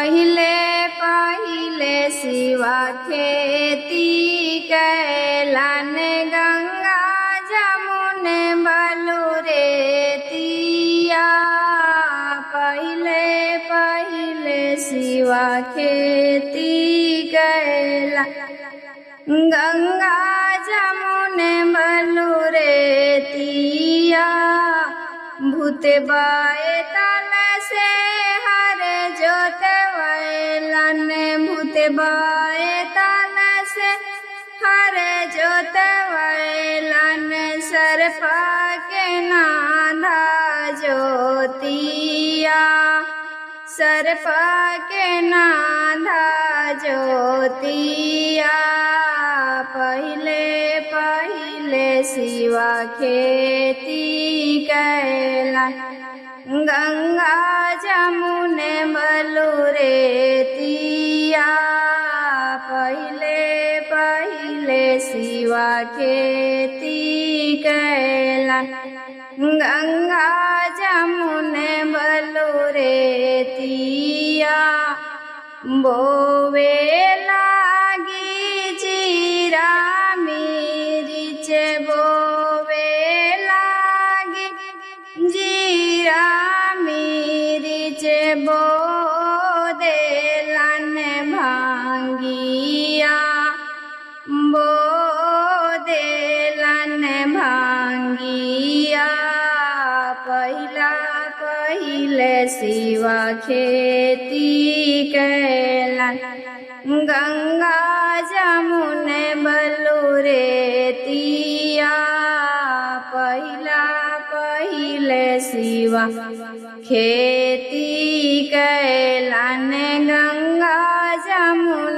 पहिले पहिले शिवा खेती कैलान गंगा जमुन बलुरेतिया। पहिले पहिले शिवा खेती कैला गंगा जमुन बलुरेतिया। भूत बाए तल से हर जोतवैलन, भूत बाए तल से हर जोतवैलन। सर्प के नाधा ज्योतिया, सर्प के नाधा ज्योतिया। पहिले पहिले शिवा खेती कैलान गंगा जमुन बलुरेतिया। पहिले पहिले शिवा खेती कैलान गंगा जमुन बलुरेतिया। बोवे लागी जीरा मिर्च, बोवे लागी जीरा मिर्च। बो देलन भांगिया, बो देलन भांगिया। पहिला पहिले शिवा खेती कैलान गंगा जमुन बलुरेतिया। पहिला पहिले शिवा खेती कैलान गंगा जमुन